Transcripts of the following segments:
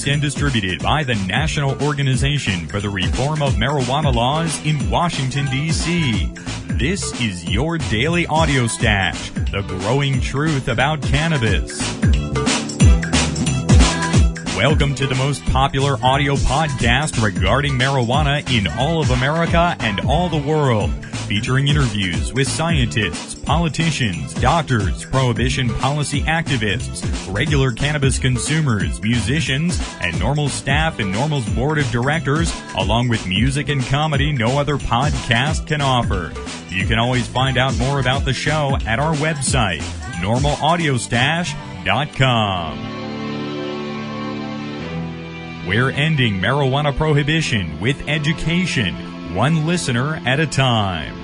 Produced and distributed by the National Organization for the Reform of Marijuana Laws in Washington, D.C. This is your daily audio stash, the growing truth about cannabis. Welcome to the most popular audio podcast regarding marijuana in all of America and all the world, featuring interviews with scientists, politicians, doctors, prohibition policy activists, regular cannabis consumers, musicians, and NORML staff and NORML's board of directors, along with music and comedy no other podcast can offer. You can always find out more about the show at our website, NORMLAudiostash.com. We're ending marijuana prohibition with education, one listener at a time.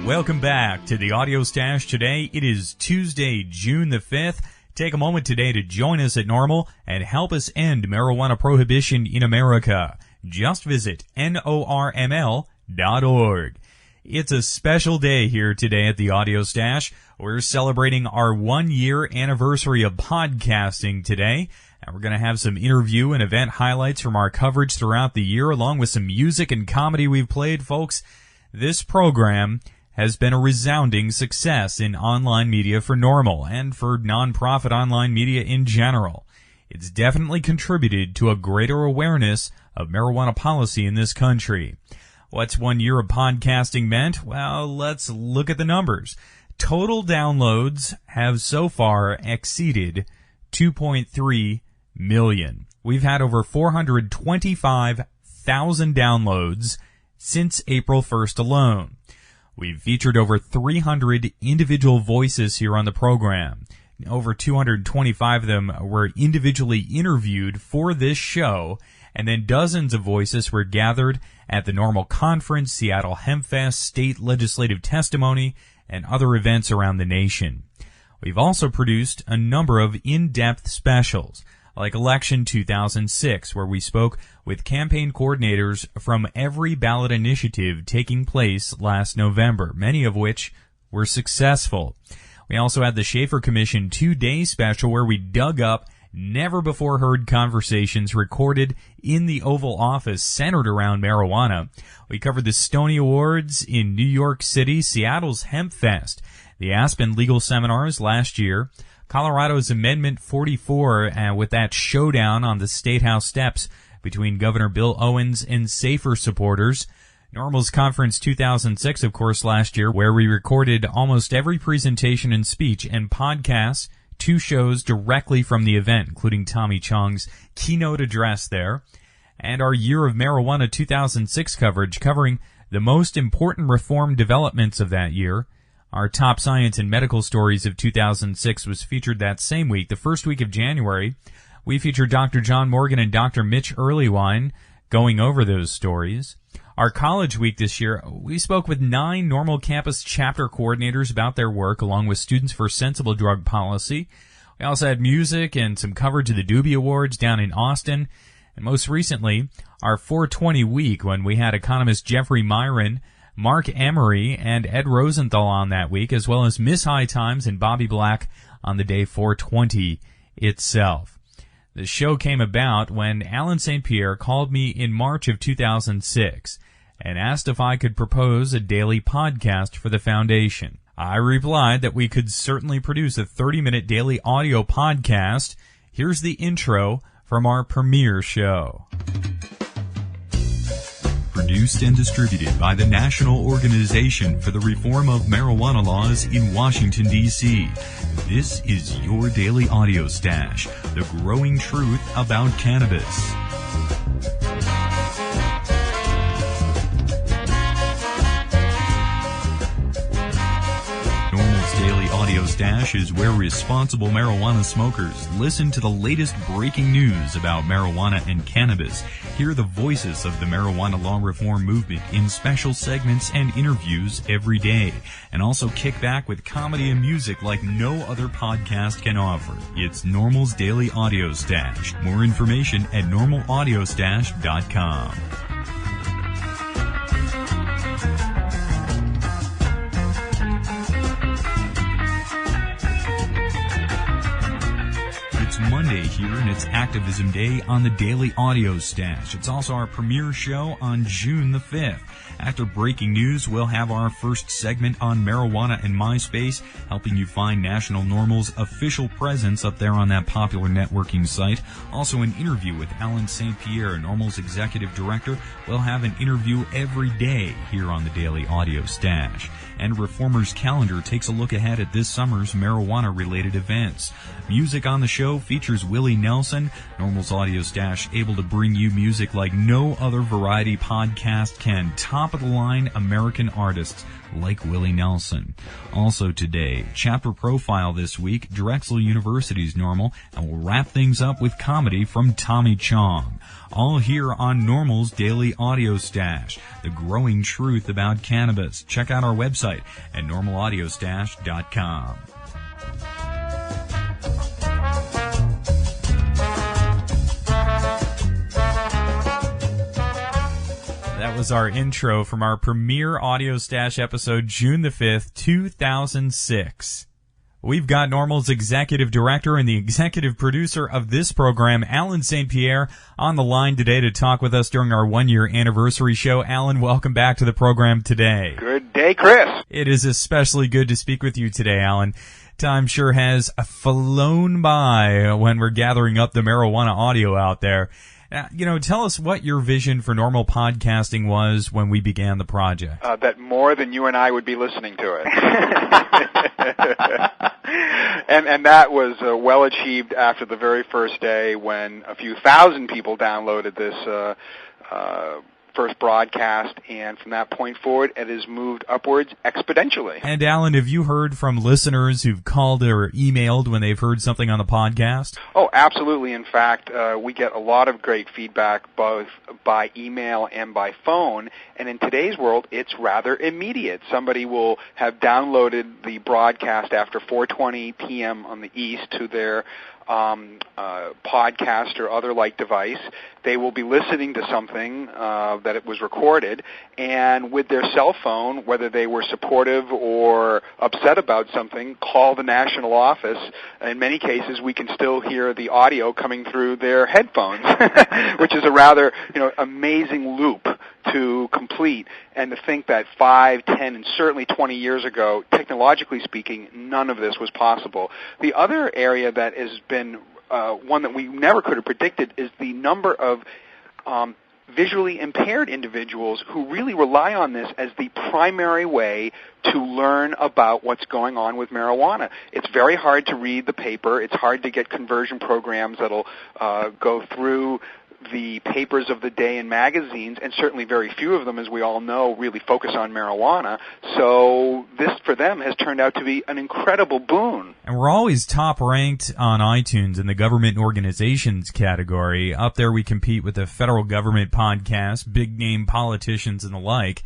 Welcome back to the Audio Stash. Today, it is Tuesday, June the 5th. Take a moment today to join us at NORML and help us end marijuana prohibition in America. Just visit NORML.org. It's a special day here today at the Audio Stash. We're celebrating our 1-year anniversary of podcasting today, and we're going to have some interview and event highlights from our coverage throughout the year, along with some music and comedy we've played. Folks, this program has been a resounding success in online media for NORML and for nonprofit online media in general. It's definitely contributed to a greater awareness of marijuana policy in this country. What's 1 year of podcasting meant? Well, let's look at the numbers. Total downloads have so far exceeded 2.3 million. We've had over 425,000 downloads since April 1st alone. We've featured over 300 individual voices here on the program. Over 225 of them were individually interviewed for this show, and then dozens of voices were gathered at the NORML Conference, Seattle HempFest, state legislative testimony, and other events around the nation. We've also produced a number of in-depth specials, like Election 2006, where we spoke with campaign coordinators from every ballot initiative taking place last November, many of which were successful. We also had the Schaefer Commission 2-day special where we dug up never-before-heard conversations recorded in the Oval Office centered around marijuana. We covered the Stony Awards in New York City, Seattle's HempFest, the Aspen Legal Seminars last year, Colorado's Amendment 44 with that showdown on the State House steps between Governor Bill Owens and SAFER supporters, NORML's Conference 2006, of course, last year, where we recorded almost every presentation and speech and podcasts, 2 shows directly from the event, including Tommy Chong's keynote address there, and our Year of Marijuana 2006 coverage covering the most important reform developments of that year. Our top science and medical stories of 2006 was featured that same week, the first week of January. We featured Dr. John Morgan and Dr. Mitch Earlywine going over those stories. Our college week this year, we spoke with 9 NORML campus chapter coordinators about their work, along with Students for Sensible Drug Policy. We also had music and some coverage of the Doobie Awards down in Austin. And most recently, our 420 week, when we had economist Jeffrey Myron, Mark Emery, and Ed Rosenthal on that week, as well as Miss High Times and Bobby Black on the day 420 itself. The show came about when Alan St. Pierre called me in March of 2006 and asked if I could propose a daily podcast for the foundation. I replied that we could certainly produce a 30-minute daily audio podcast. Here's the intro from our premiere show. Produced and distributed by the National Organization for the Reform of Marijuana Laws in Washington, D.C. This is your daily audio stash, the growing truth about cannabis. NORML's daily audio stash is where responsible marijuana smokers listen to the latest breaking news about marijuana and cannabis, hear the voices of the marijuana law reform movement in special segments and interviews every day, and also kick back with comedy and music like no other podcast can offer. It's NORML's daily audio stash. More information at NORMLAudiostash.com. year, and it's Activism Day on the Daily Audio Stash. It's also our premiere show on June the 5th. After breaking news, we'll have our first segment on marijuana and MySpace, helping you find National NORML's official presence up there on that popular networking site. Also an interview with Alan St. Pierre, NORML's executive director. We'll have an interview every day here on the Daily Audio Stash. And Reformer's Calendar takes a look ahead at this summer's marijuana-related events. Music on the show features Willie Nelson. NORML's Audio Stash able to bring you music like no other variety podcast can. Top-of-the-line American artists like Willie Nelson. Also today, chapter profile this week, Drexel University's NORML, and we'll wrap things up with comedy from Tommy Chong. All here on NORML's Daily Audio Stash, the growing truth about cannabis. Check out our website at normalaudiostash.com. That was our intro from our premiere Audio Stash episode, June the 5th, 2006. We've got NORML's executive director and the executive producer of this program, Alan St. Pierre, on the line today to talk with us during our one-year anniversary show. Alan, welcome back to the program today. Good day, Chris. It is especially good to speak with you today, Alan. Time sure has flown by when we're gathering up the marijuana audio out there. Tell us what your vision for NORML podcasting was when we began the project. That more than you and I would be listening to it. and that was well achieved after the very first day when a few thousand people downloaded this first broadcast, and from that point forward, it has moved upwards exponentially. And Alan, have you heard from listeners who've called or emailed when they've heard something on the podcast? Oh, absolutely. In fact, we get a lot of great feedback both by email and by phone, and in today's world, it's rather immediate. Somebody will have downloaded the broadcast after 4:20 p.m. on the East to their podcast or other like device. They will be listening to something that it was recorded, and with their cell phone, whether they were supportive or upset about something, call the national office. In many cases, we can still hear the audio coming through their headphones, which is a rather amazing loop to complete, and to think that 5, 10, and certainly 20 years ago, technologically speaking, none of this was possible. The other area that has been one that we never could have predicted is the number of visually impaired individuals who really rely on this as the primary way to learn about what's going on with marijuana. It's very hard to read the paper. It's hard to get conversion programs that'll go through the papers of the day in magazines, and certainly very few of them, as we all know, really focus on marijuana. So this, for them, has turned out to be an incredible boon. And we're always top ranked on iTunes in the government organizations category. Up there we compete with the federal government podcasts, big name politicians and the like.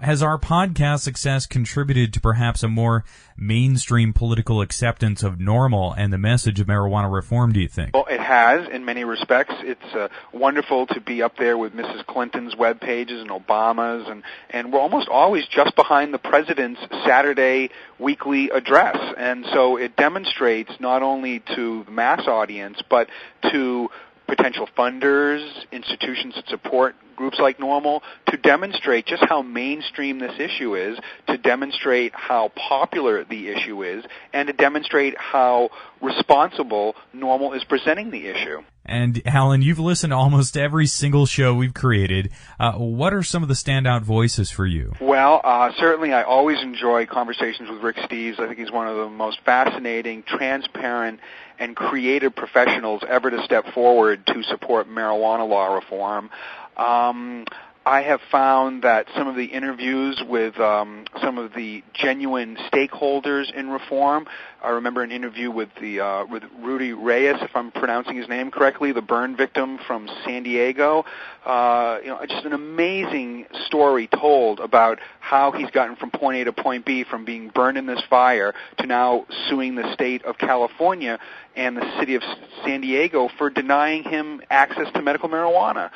Has our podcast success contributed to perhaps a more mainstream political acceptance of NORML and the message of marijuana reform, do you think? Well, it has in many respects. It's wonderful to be up there with Mrs. Clinton's web pages and Obama's, and we're almost always just behind the president's Saturday weekly address. And so it demonstrates not only to the mass audience, but to potential funders, institutions that support groups like NORML, to demonstrate just how mainstream this issue is, to demonstrate how popular the issue is, and to demonstrate how responsible NORML is presenting the issue. And Alan, you've listened to almost every single show we've created. What are some of the standout voices for you? Well, certainly I always enjoy conversations with Rick Steves. I think he's one of the most fascinating, transparent, and creative professionals ever to step forward to support marijuana law reform. I have found that some of the interviews with some of the genuine stakeholders in reform. I remember an interview with Rudy Reyes, if I'm pronouncing his name correctly, the burn victim from San Diego. Just an amazing story told about how he's gotten from point A to point B, from being burned in this fire to now suing the state of California and the city of San Diego for denying him access to medical marijuana.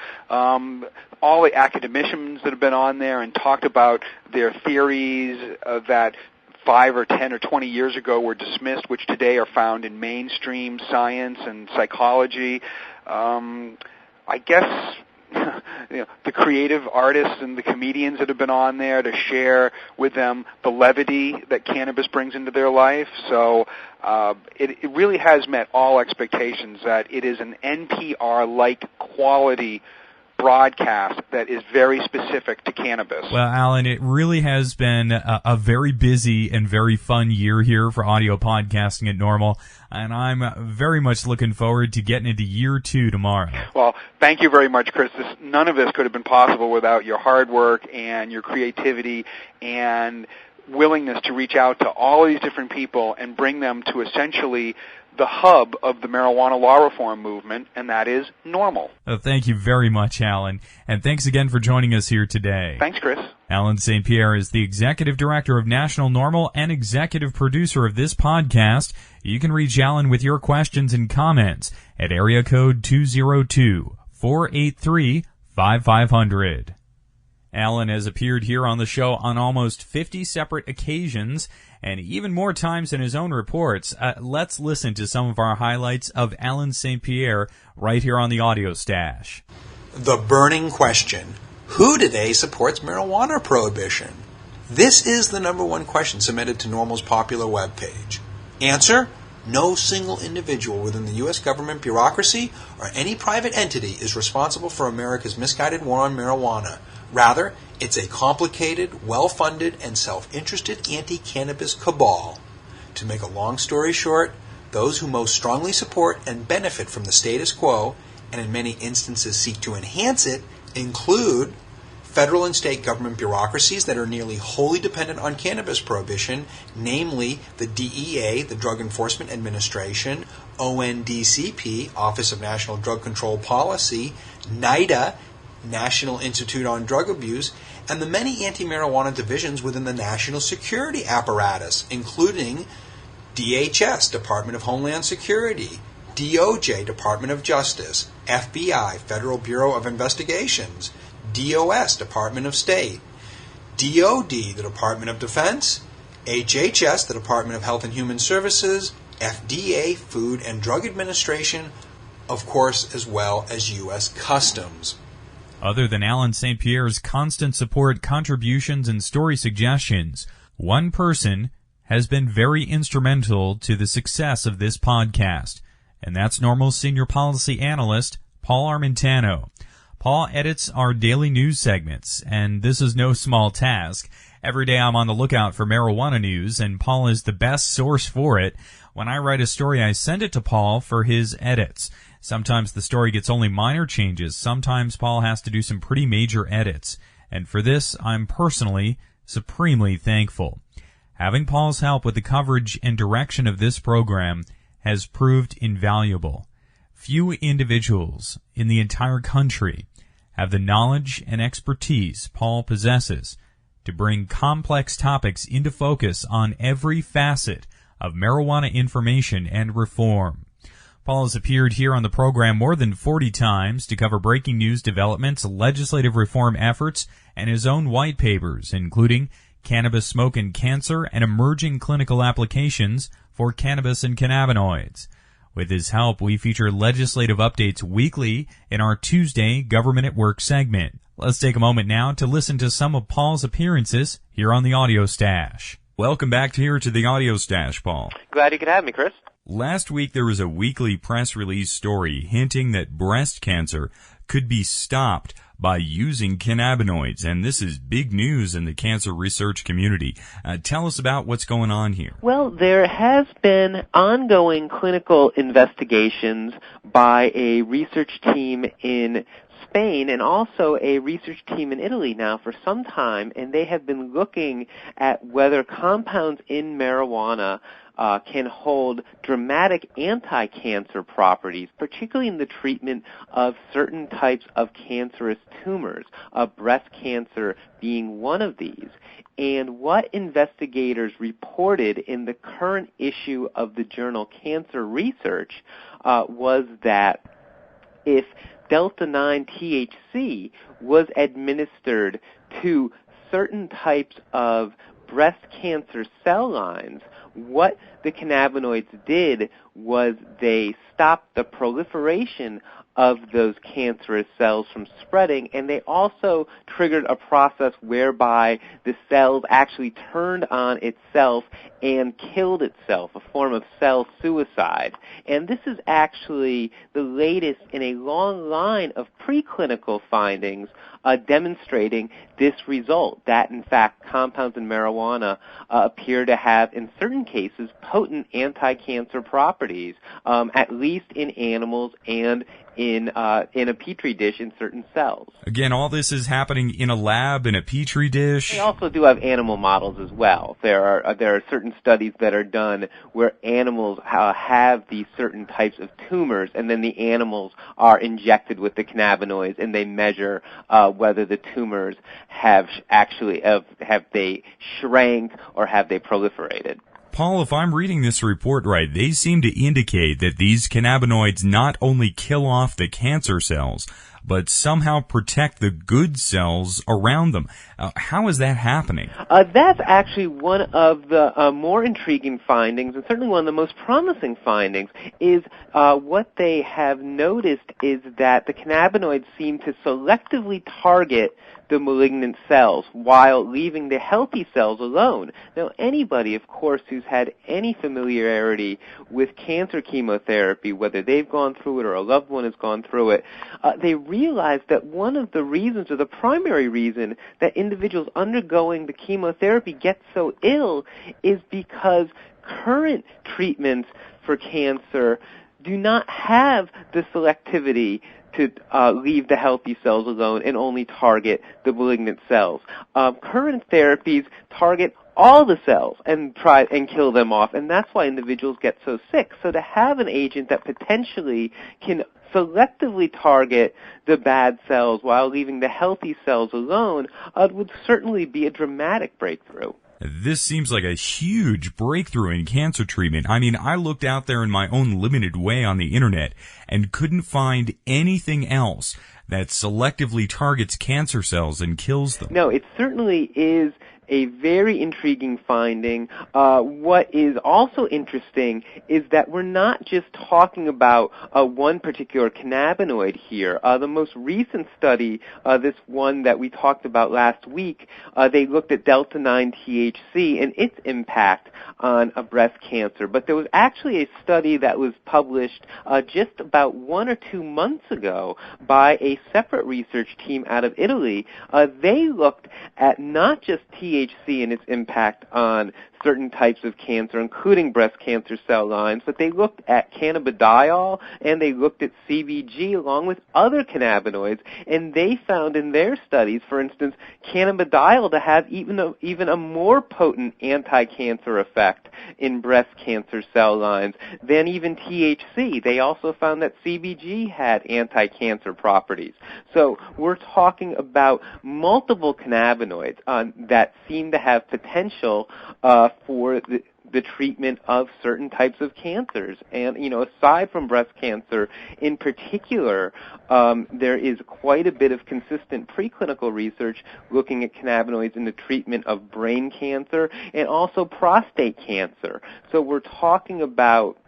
All the academicians that have been on there and talked about their theories that 5 or 10 or 20 years ago were dismissed, which today are found in mainstream science and psychology. I guess the creative artists and the comedians that have been on there to share with them the levity that cannabis brings into their life. So it really has met all expectations that it is an NPR-like quality broadcast that is very specific to cannabis. Well, Alan, it really has been a very busy and very fun year here for audio podcasting at NORML, and I'm very much looking forward to getting into year 2 tomorrow. Well, thank you very much, Chris. None of this could have been possible without your hard work and your creativity and willingness to reach out to all of these different people and bring them to essentially the hub of the marijuana law reform movement, and that is NORML. Thank you very much, Alan, and thanks again for joining us here today. Thanks, Chris. Alan St. Pierre is the Executive Director of National NORML and Executive Producer of this podcast. You can reach Alan with your questions and comments at area code 202-483-5500. Alan has appeared here on the show on almost 50 separate occasions, and even more times in his own reports. Let's listen to some of our highlights of Alan St. Pierre right here on the Audio Stash. The burning question: who today supports marijuana prohibition? This is the number one question submitted to NORML's popular webpage. Answer: no single individual within the U.S. government bureaucracy or any private entity is responsible for America's misguided war on marijuana. Rather, it's a complicated, well-funded, and self-interested anti-cannabis cabal. To make a long story short, those who most strongly support and benefit from the status quo, and in many instances seek to enhance it, include federal and state government bureaucracies that are nearly wholly dependent on cannabis prohibition, namely the DEA, the Drug Enforcement Administration, ONDCP, Office of National Drug Control Policy, NIDA, National Institute on Drug Abuse, and the many anti-marijuana divisions within the national security apparatus, including DHS, Department of Homeland Security, DOJ, Department of Justice, FBI, Federal Bureau of Investigations, DOS, Department of State, DOD, the Department of Defense, HHS, the Department of Health and Human Services, FDA, Food and Drug Administration, of course, as well as U.S. Customs. Other than Alan St. Pierre's constant support, contributions, and story suggestions, one person has been very instrumental to the success of this podcast, and that's NORML's senior policy analyst, Paul Armentano. Paul edits our daily news segments, and this is no small task. Every day I'm on the lookout for marijuana news, and Paul is the best source for it. When I write a story, I send it to Paul for his edits. Sometimes the story gets only minor changes. Sometimes Paul has to do some pretty major edits. And for this, I'm personally supremely thankful. Having Paul's help with the coverage and direction of this program has proved invaluable. Few individuals in the entire country have the knowledge and expertise Paul possesses to bring complex topics into focus on every facet of marijuana information and reform. Paul has appeared here on the program more than 40 times to cover breaking news developments, legislative reform efforts, and his own white papers, including Cannabis, Smoke, and Cancer and Emerging Clinical Applications for Cannabis and Cannabinoids. With his help, we feature legislative updates weekly in our Tuesday Government at Work segment. Let's take a moment now to listen to some of Paul's appearances here on the Audio Stash. Welcome back here to the Audio Stash, Paul. Glad you could have me, Chris. Last week there was a weekly press release story hinting that breast cancer could be stopped by using cannabinoids, and this is big news in the cancer research community. Tell us about what's going on here. Well, there has been ongoing clinical investigations by a research team in Spain and also a research team in Italy now for some time, and they have been looking at whether compounds in marijuana can hold dramatic anti-cancer properties, particularly in the treatment of certain types of cancerous tumors, breast cancer being one of these. And what investigators reported in the current issue of the journal Cancer Research was that if Delta-9 THC was administered to certain types of breast cancer cell lines, what the cannabinoids did was they stopped the proliferation of those cancerous cells from spreading, and they also triggered a process whereby the cells actually turned on itself and killed itself, a form of cell suicide. And this is actually the latest in a long line of preclinical findings demonstrating this result, that in fact compounds in marijuana appear to have, in certain cases, potent anti-cancer properties, at least in animals and in a petri dish in certain cells. Again, all this is happening in a lab, in a petri dish. They also do have animal models as well. There are certain studies that are done where animals have these certain types of tumors, and then the animals are injected with the cannabinoids, and they measure whether the tumors have they shrank or have they proliferated. Paul, if I'm reading this report right, they seem to indicate that these cannabinoids not only kill off the cancer cells, but somehow protect the good cells around them. How is that happening? That's actually one of the more intriguing findings, and certainly one of the most promising findings, is what they have noticed is that the cannabinoids seem to selectively target the malignant cells while leaving the healthy cells alone. Now, anybody, of course, who's had any familiarity with cancer chemotherapy, whether they've gone through it or a loved one has gone through it, they realize that one of the reasons, or the primary reason, that individuals undergoing the chemotherapy get so ill is because current treatments for cancer do not have the selectivity to leave the healthy cells alone and only target the malignant cells. Current therapies target all the cells and try and kill them off, and that's why individuals get so sick. So to have an agent that potentially can selectively target the bad cells while leaving the healthy cells alone would certainly be a dramatic breakthrough. This seems like a huge breakthrough in cancer treatment. I mean, I looked out there in my own limited way on the internet and couldn't find anything else that selectively targets cancer cells and kills them. No, it certainly is a very intriguing finding. What is also interesting is that we're not just talking about one particular cannabinoid here. The most recent study, this one that we talked about last week, they looked at delta-9 THC and its impact on breast cancer. But there was actually a study that was published just about 1 or 2 months ago by a separate research team out of Italy. They looked at not just THC and its impact on certain types of cancer, including breast cancer cell lines, but they looked at cannabidiol and they looked at CBG along with other cannabinoids, and they found in their studies, for instance, cannabidiol to have even a more potent anti-cancer effect in breast cancer cell lines than even THC. They also found that CBG had anti-cancer properties. So we're talking about multiple cannabinoids that seem to have potential for the treatment of certain types of cancers. And, aside from breast cancer in particular, there is quite a bit of consistent preclinical research looking at cannabinoids in the treatment of brain cancer and also prostate cancer. So we're talking about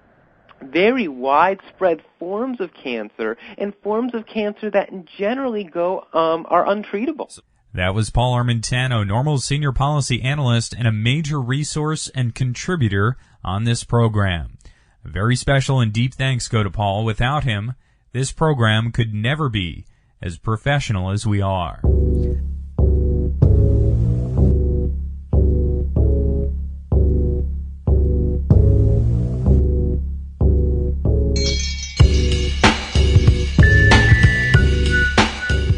very widespread forms of cancer and forms of cancer that generally are untreatable. That was Paul Armentano, NORML Senior Policy Analyst and a major resource and contributor on this program. A very special and deep thanks go to Paul. Without him, this program could never be as professional as we are.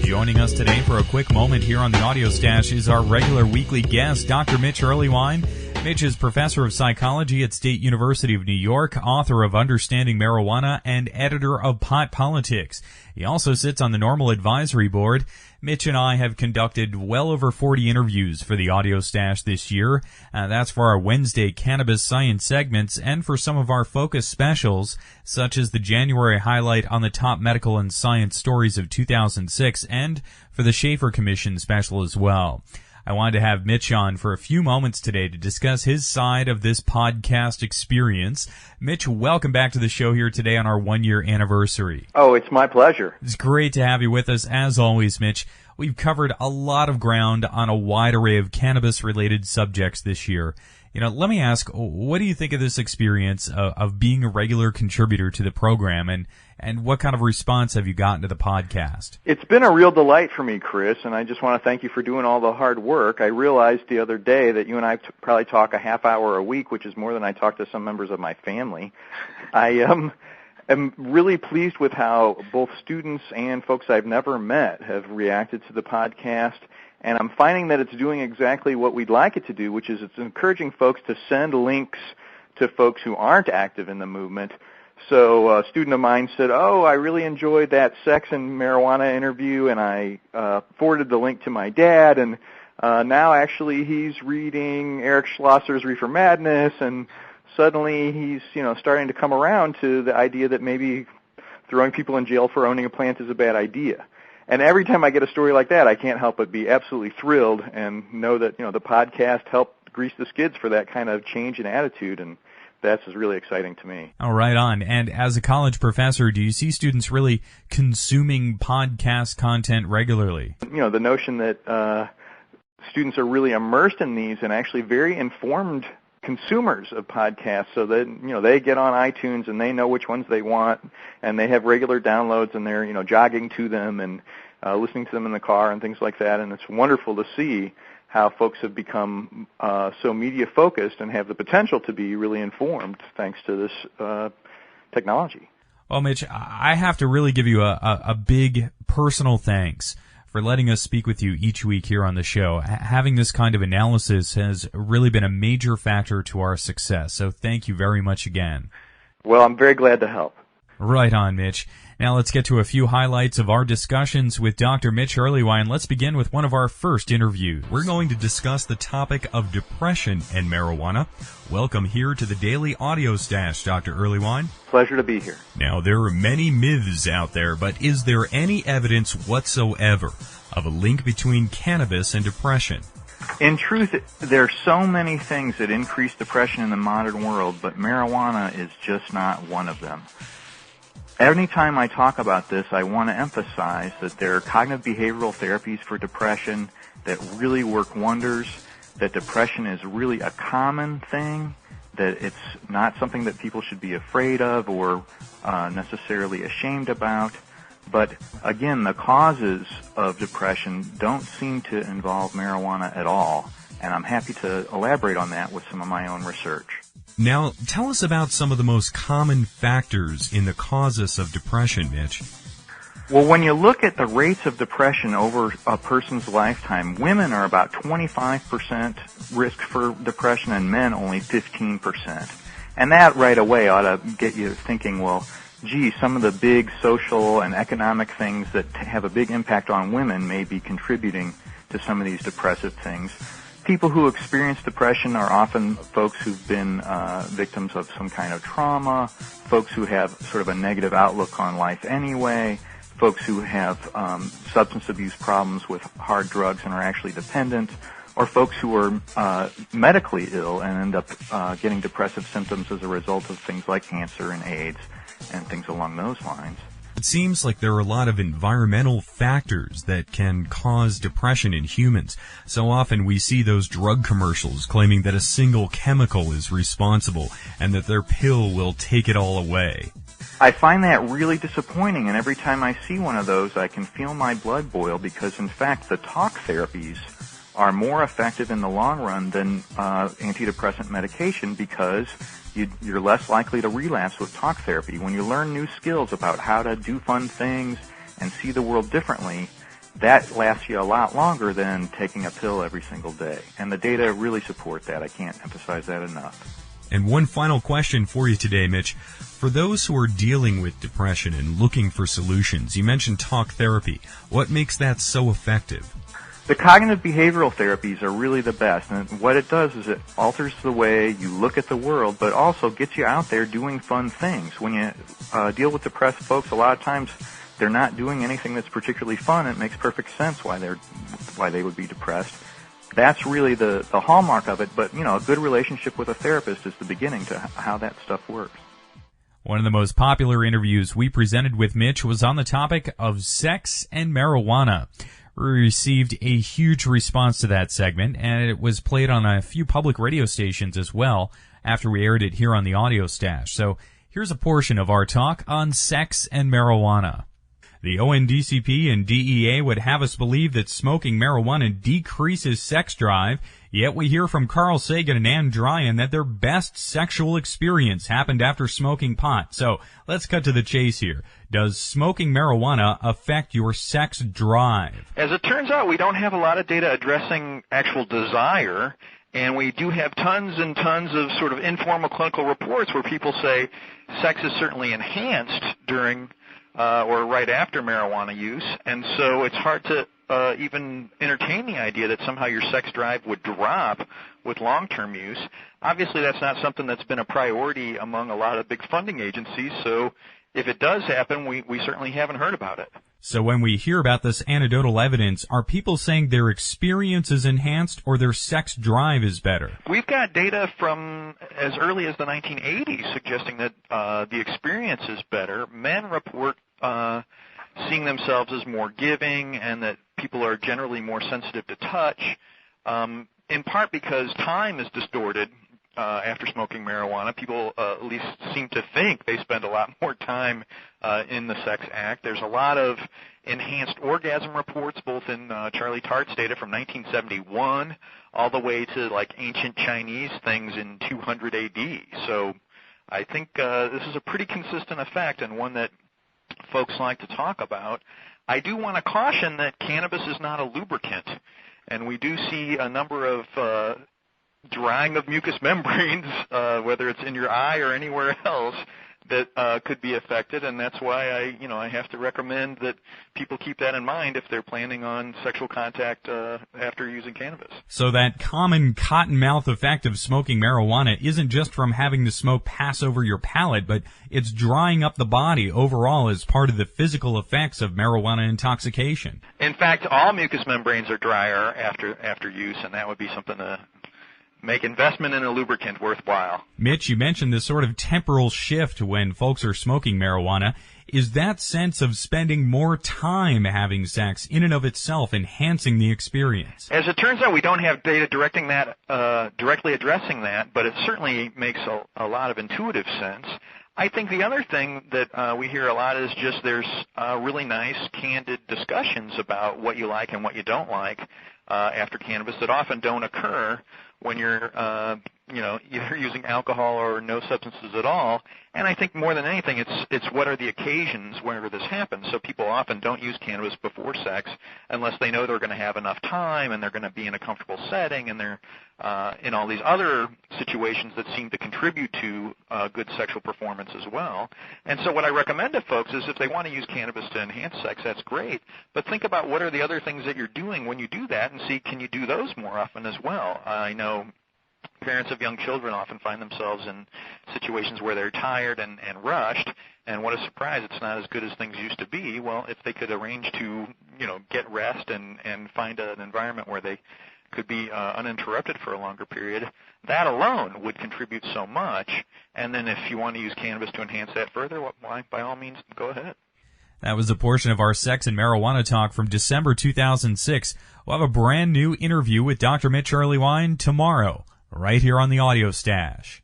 Joining us today for a quick moment here on the Audio Stash is our regular weekly guest, Dr. Mitch Earlywine. Mitch is professor of psychology at State University of New York, author of Understanding Marijuana, and editor of Pot Politics. He also sits on the NORML Advisory Board. Mitch and I have conducted well over 40 interviews for the Audio Stash this year. That's for our Wednesday Cannabis Science segments and for some of our focus specials, such as the January highlight on the top medical and science stories of 2006 and for the Schaefer Commission special as well. I wanted to have Mitch on for a few moments today to discuss his side of this podcast experience. Mitch, welcome back to the show here today on our 1-year anniversary. Oh, it's my pleasure. It's great to have you with us, as always, Mitch. We've covered a lot of ground on a wide array of cannabis-related subjects this year. Let me ask, what do you think of this experience of being a regular contributor to the program, and what kind of response have you gotten to the podcast? It's been a real delight for me, Chris, and I just want to thank you for doing all the hard work. I realized the other day that you and I probably talk a half hour a week, which is more than I talk to some members of my family. I am really pleased with how both students and folks I've never met have reacted to the podcast. And I'm finding that it's doing exactly what we'd like it to do, which is it's encouraging folks to send links to folks who aren't active in the movement. So a student of mine said, I really enjoyed that sex and marijuana interview, and I forwarded the link to my dad, and now actually he's reading Eric Schlosser's Reefer Madness, and suddenly he's starting to come around to the idea that maybe throwing people in jail for owning a plant is a bad idea. And every time I get a story like that, I can't help but be absolutely thrilled and know that, the podcast helped grease the skids for that kind of change in attitude, and that's really exciting to me. Oh, right on. And as a college professor, do you see students really consuming podcast content regularly? The notion that students are really immersed in these and actually very informed consumers of podcasts, so that they get on iTunes and they know which ones they want, and they have regular downloads, and they're jogging to them and listening to them in the car and things like that. And it's wonderful to see how folks have become so media focused and have the potential to be really informed thanks to this technology. Well, Mitch, I have to really give you a big personal thanks for letting us speak with you each week here on the show. Having this kind of analysis has really been a major factor to our success, so thank you very much again. Well, I'm very glad to help. Right on, Mitch. Now let's get to a few highlights of our discussions with Dr. Mitch Earlywine. Let's begin with one of our first interviews. We're going to discuss the topic of depression and marijuana. Welcome here to the Daily Audio Stash, Dr. Earlywine. Pleasure to be here. Now, there are many myths out there, but is there any evidence whatsoever of a link between cannabis and depression? In truth, there are so many things that increase depression in the modern world, but marijuana is just not one of them. Anytime I talk about this, I want to emphasize that there are cognitive behavioral therapies for depression that really work wonders, that depression is really a common thing, that it's not something that people should be afraid of or necessarily ashamed about. But again, the causes of depression don't seem to involve marijuana at all, and I'm happy to elaborate on that with some of my own research. Now, tell us about some of the most common factors in the causes of depression, Mitch. Well, when you look at the rates of depression over a person's lifetime, women are about 25% risk for depression and men only 15%. And that right away ought to get you thinking, well, gee, some of the big social and economic things that have a big impact on women may be contributing to some of these depressive things. People who experience depression are often folks who've been victims of some kind of trauma, folks who have sort of a negative outlook on life anyway, folks who have substance abuse problems with hard drugs and are actually dependent, or folks who are medically ill and end up getting depressive symptoms as a result of things like cancer and AIDS and things along those lines. It seems like there are a lot of environmental factors that can cause depression in humans. So often we see those drug commercials claiming that a single chemical is responsible and that their pill will take it all away. I find that really disappointing, and every time I see one of those, I can feel my blood boil because, in fact, the talk therapies are more effective in the long run than antidepressant medication because you're less likely to relapse with talk therapy. When you learn new skills about how to do fun things and see the world differently, that lasts you a lot longer than taking a pill every single day. And the data really support that. I can't emphasize that enough. And one final question for you today, Mitch. For those who are dealing with depression and looking for solutions, you mentioned talk therapy. What makes that so effective? The cognitive behavioral therapies are really the best, and what it does is it alters the way you look at the world, but also gets you out there doing fun things. When you deal with depressed folks, a lot of times they're not doing anything that's particularly fun. It makes perfect sense why they would be depressed. that's really the hallmark of it. But, a good relationship with a therapist is the beginning to how that stuff works. One of the most popular interviews we presented with Mitch was on the topic of sex and marijuana. We received a huge response to that segment, and it was played on a few public radio stations as well after we aired it here on the Audio Stash. So here's a portion of our talk on sex and marijuana. The ONDCP and DEA would have us believe that smoking marijuana decreases sex drive, yet we hear from Carl Sagan and Ann Dryan that their best sexual experience happened after smoking pot. So let's cut to the chase here. Does smoking marijuana affect your sex drive? As it turns out, we don't have a lot of data addressing actual desire, and we do have tons and tons of sort of informal clinical reports where people say sex is certainly enhanced during or right after marijuana use, and so it's hard to even entertain the idea that somehow your sex drive would drop with long-term use. Obviously, that's not something that's been a priority among a lot of big funding agencies, so if it does happen, we certainly haven't heard about it. So when we hear about this anecdotal evidence, are people saying their experience is enhanced or their sex drive is better? We've got data from as early as the 1980s suggesting that the experience is better. Men report seeing themselves as more giving and that people are generally more sensitive to touch, in part because time is distorted after smoking marijuana. People at least seem to think they spend a lot more time in the sex act. There's a lot of enhanced orgasm reports, both in Charlie Tart's data from 1971 all the way to like ancient Chinese things in 200 AD. So I think this is a pretty consistent effect and one that folks like to talk about. I do want to caution that cannabis is not a lubricant, and we do see a number of drying of mucous membranes, whether it's in your eye or anywhere else, that could be affected, and that's why I have to recommend that people keep that in mind if they're planning on sexual contact after using cannabis. So that common cottonmouth effect of smoking marijuana isn't just from having the smoke pass over your palate, but it's drying up the body overall as part of the physical effects of marijuana intoxication. In fact, all mucous membranes are drier after use, and that would be something to make investment in a lubricant worthwhile. Mitch, you mentioned this sort of temporal shift when folks are smoking marijuana. Is that sense of spending more time having sex in and of itself enhancing the experience? As it turns out, we don't have data directly addressing that, but it certainly makes a lot of intuitive sense. I think the other thing that we hear a lot is just there's really nice, candid discussions about what you like and what you don't like after cannabis that often don't occur when you're either using alcohol or no substances at all. And I think more than anything, it's what are the occasions where this happens. So people often don't use cannabis before sex unless they know they're going to have enough time and they're going to be in a comfortable setting and they're in all these other situations that seem to contribute to good sexual performance as well. And so what I recommend to folks is if they want to use cannabis to enhance sex, that's great. But think about what are the other things that you're doing when you do that and see, can you do those more often as well? I know parents of young children often find themselves in situations where they're tired and rushed, and what a surprise, it's not as good as things used to be. Well, if they could arrange to, get rest and find an environment where they could be uninterrupted for a longer period, that alone would contribute so much. And then if you want to use cannabis to enhance that further, why, by all means, go ahead. That was a portion of our sex and marijuana talk from December 2006. We'll have a brand new interview with Dr. Mitch Earlywine tomorrow, right here on the Audio Stash.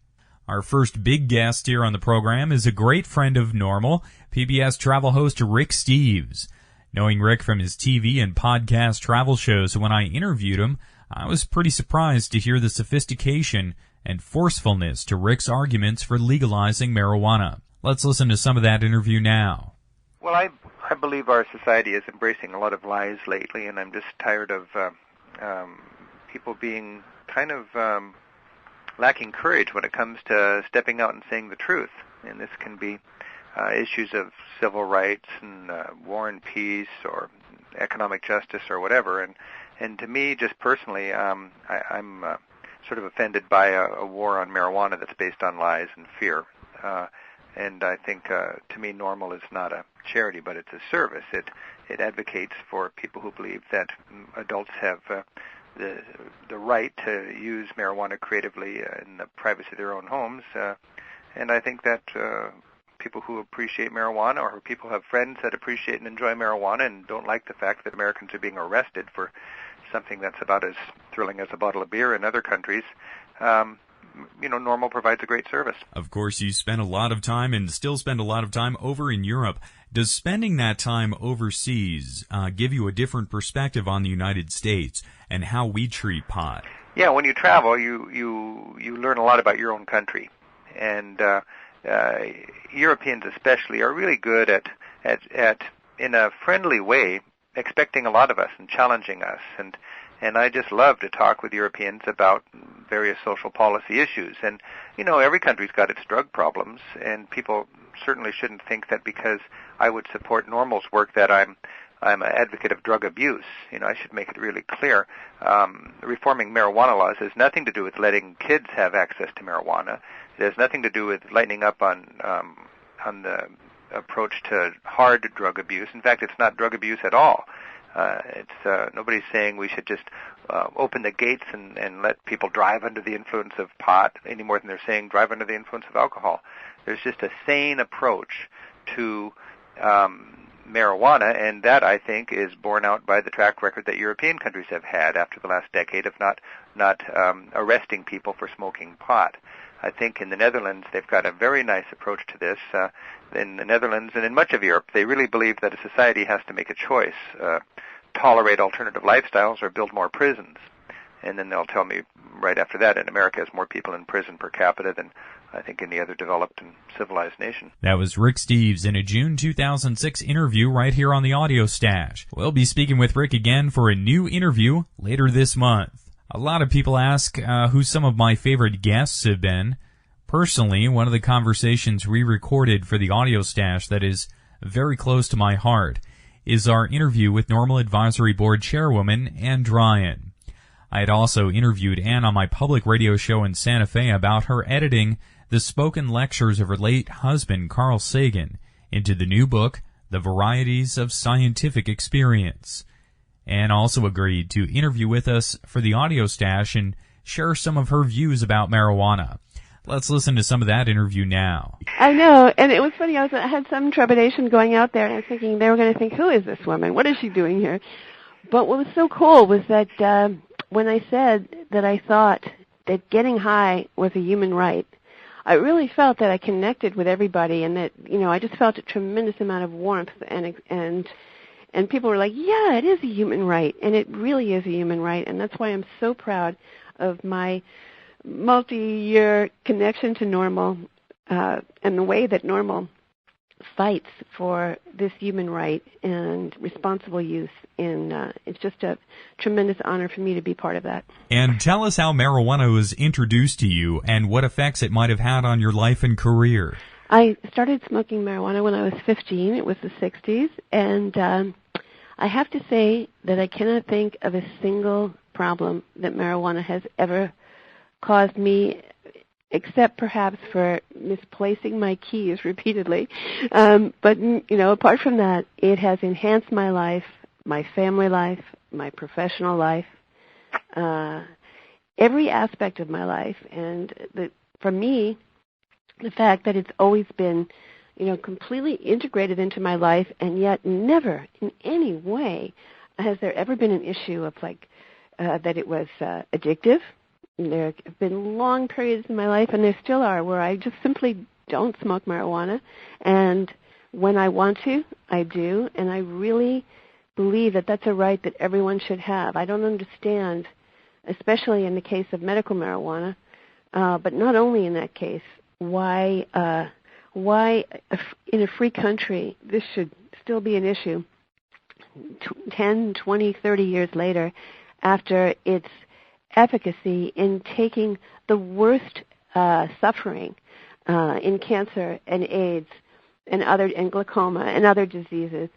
Our first big guest here on the program is a great friend of NORML, PBS travel host Rick Steves. Knowing Rick from his TV and podcast travel shows, when I interviewed him, I was pretty surprised to hear the sophistication and forcefulness to Rick's arguments for legalizing marijuana. Let's listen to some of that interview now. Well, I believe our society is embracing a lot of lies lately, and I'm just tired of people being kind of lacking courage when it comes to stepping out and saying the truth. And this can be issues of civil rights and war and peace or economic justice or whatever. And to me, just personally, I'm sort of offended by a war on marijuana that's based on lies and fear. And I think, to me, NORML is not a charity, but it's a service. It advocates for people who believe that adults have the right to use marijuana creatively in the privacy of their own homes. And I think that people who appreciate marijuana, or people who have friends that appreciate and enjoy marijuana and don't like the fact that Americans are being arrested for something that's about as thrilling as a bottle of beer in other countries, NORML provides a great service. Of course, you spend a lot of time and still spend a lot of time over in Europe. Does spending that time overseas give you a different perspective on the United States and how we treat pot? Yeah, when you travel, you learn a lot about your own country. And Europeans especially are really good at in a friendly way, expecting a lot of us and challenging us. And I just love to talk with Europeans about various social policy issues. And, every country's got its drug problems, and people certainly shouldn't think that because I would support NORML's work that I'm an advocate of drug abuse. I should make it really clear. Reforming marijuana laws has nothing to do with letting kids have access to marijuana. It has nothing to do with lightening up on the approach to hard drug abuse. In fact, it's not drug abuse at all. Nobody's saying we should just open the gates and let people drive under the influence of pot any more than they're saying drive under the influence of alcohol. There's just a sane approach to marijuana, and that, I think, is borne out by the track record that European countries have had after the last decade of not arresting people for smoking pot. I think in the Netherlands they've got a very nice approach to this. In the Netherlands and in much of Europe, they really believe that a society has to make a choice, tolerate alternative lifestyles or build more prisons. And then they'll tell me right after that, in America has more people in prison per capita than I think any other developed and civilized nation. That was Rick Steves in a June 2006 interview right here on the Audio Stash. We'll be speaking with Rick again for a new interview later this month. A lot of people ask who some of my favorite guests have been. Personally, one of the conversations we recorded for the Audio Stash that is very close to my heart is our interview with NORML Advisory Board Chairwoman Ann Dryan. I had also interviewed Ann on my public radio show in Santa Fe about her editing the spoken lectures of her late husband, Carl Sagan, into the new book, The Varieties of Scientific Experience. Ann also agreed to interview with us for the Audio Stash and share some of her views about marijuana. Let's listen to some of that interview now. I know, and it was funny. I had some trepidation going out there, and I was thinking they were going to think, who is this woman? What is she doing here? But what was so cool was that when I said that I thought that getting high was a human right, I really felt that I connected with everybody, and that I just felt a tremendous amount of warmth, and people were like, yeah, it is a human right, and it really is a human right, and that's why I'm so proud of my multi-year connection to NORML and the way that NORML fights for this human right and responsible use. And it's just a tremendous honor for me to be part of that. And tell us how marijuana was introduced to you and what effects it might have had on your life and career. I started smoking marijuana when I was 15. It was the 60s. And I have to say that I cannot think of a single problem that marijuana has ever caused me, except perhaps for misplacing my keys repeatedly. But apart from that, it has enhanced my life, my family life, my professional life, every aspect of my life. And for me, the fact that it's always been, completely integrated into my life, and yet never in any way has there ever been an issue of that it was addictive. There have been long periods in my life, and there still are, where I just simply don't smoke marijuana. And when I want to, I do. And I really believe that that's a right that everyone should have. I don't understand, especially in the case of medical marijuana, but not only in that case, why in a free country this should still be an issue 10, 20, 30 years later, after its efficacy in taking the worst suffering in cancer and AIDS and glaucoma and other diseases.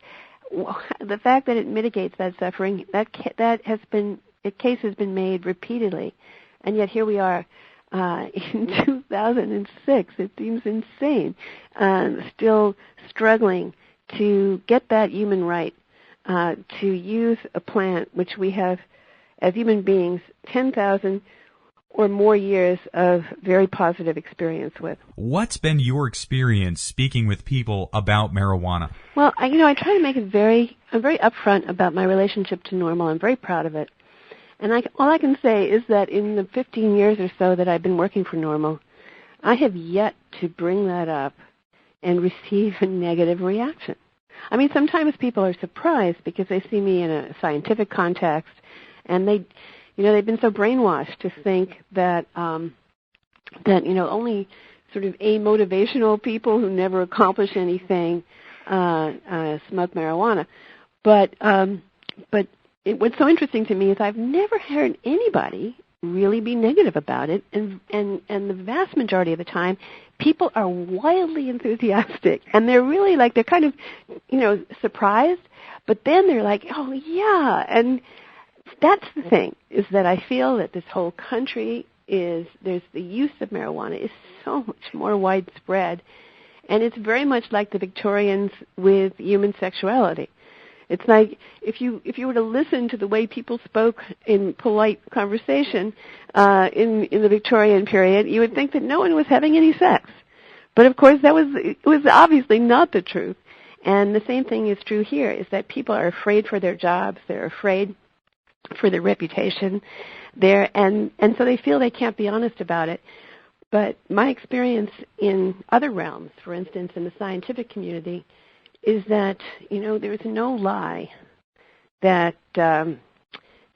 The fact that it mitigates that suffering, that case has been made repeatedly, and yet here we are in 2006. It seems insane, still struggling to get that human right to use a plant which we have as human beings, 10,000 or more years of very positive experience with. What's been your experience speaking with people about marijuana? Well, I try to make it I'm very upfront about my relationship to NORML. I'm very proud of it. And all I can say is that in the 15 years or so that I've been working for NORML, I have yet to bring that up and receive a negative reaction. I mean, sometimes people are surprised because they see me in a scientific context, and they've been so brainwashed to think that only sort of amotivational people who never accomplish anything smoke marijuana. But what's so interesting to me is I've never heard anybody really be negative about it, and the vast majority of the time, people are wildly enthusiastic, and they're really they're kind of, surprised, but then they're like, oh yeah, and that's the thing, is that I feel that this whole country the use of marijuana is so much more widespread, and it's very much like the Victorians with human sexuality. It's like if you were to listen to the way people spoke in polite conversation in the Victorian period, you would think that no one was having any sex. But of course, it was obviously not the truth. And the same thing is true here: is that people are afraid for their jobs, they're afraid for their reputation, and so they feel they can't be honest about it. But my experience in other realms, for instance, in the scientific community, is that there is no lie that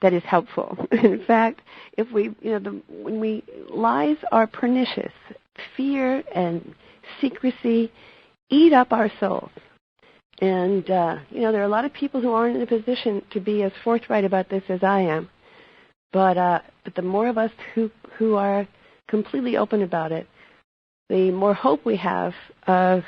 is helpful. In fact, lies are pernicious. Fear and secrecy eat up our souls. And there are a lot of people who aren't in a position to be as forthright about this as I am. But the more of us who are completely open about it, the more hope we have of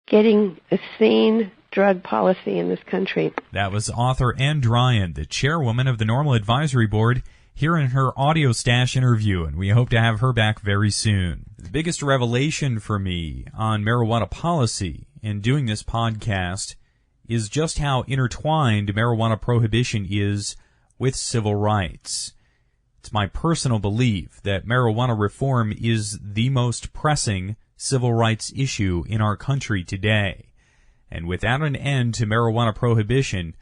getting a sane drug policy in this country. That was author Ann Dryan, the chairwoman of the NORML Advisory Board, here in her Audio Stash interview, and we hope to have her back very soon. The biggest revelation for me on marijuana policy in doing this podcast is just how intertwined marijuana prohibition is with civil rights. It's my personal belief that marijuana reform is the most pressing civil rights issue in our country today. And without an end to marijuana prohibition,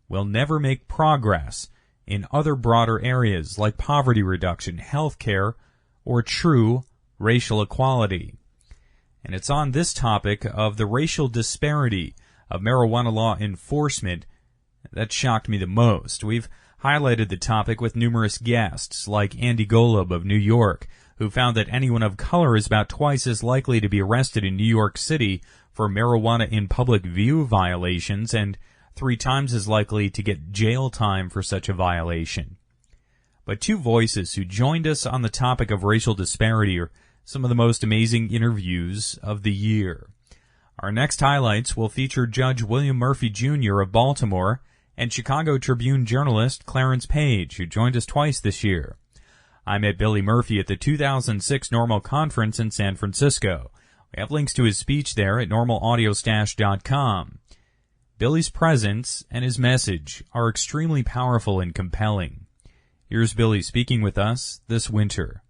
we'll never make progress in other broader areas like poverty reduction, health care, or true racial equality. And it's on this topic of the racial disparity of marijuana law enforcement that shocked me the most. We've highlighted the topic with numerous guests like Andy Golub of New York, who found that anyone of color is about twice as likely to be arrested in New York City for marijuana in public view violations and 3 times as likely to get jail time for such a violation. But 2 voices who joined us on the topic of racial disparity are some of the most amazing interviews of the year. Our next highlights will feature Judge William Murphy Jr. of Baltimore and Chicago Tribune journalist Clarence Page, who joined us twice this year. I met Billy Murphy at the 2006 NORML conference in San Francisco. We have links to his speech there at normalaudiostash.com. Billy's presence and his message are extremely powerful and compelling. Here's Billy speaking with us this winter.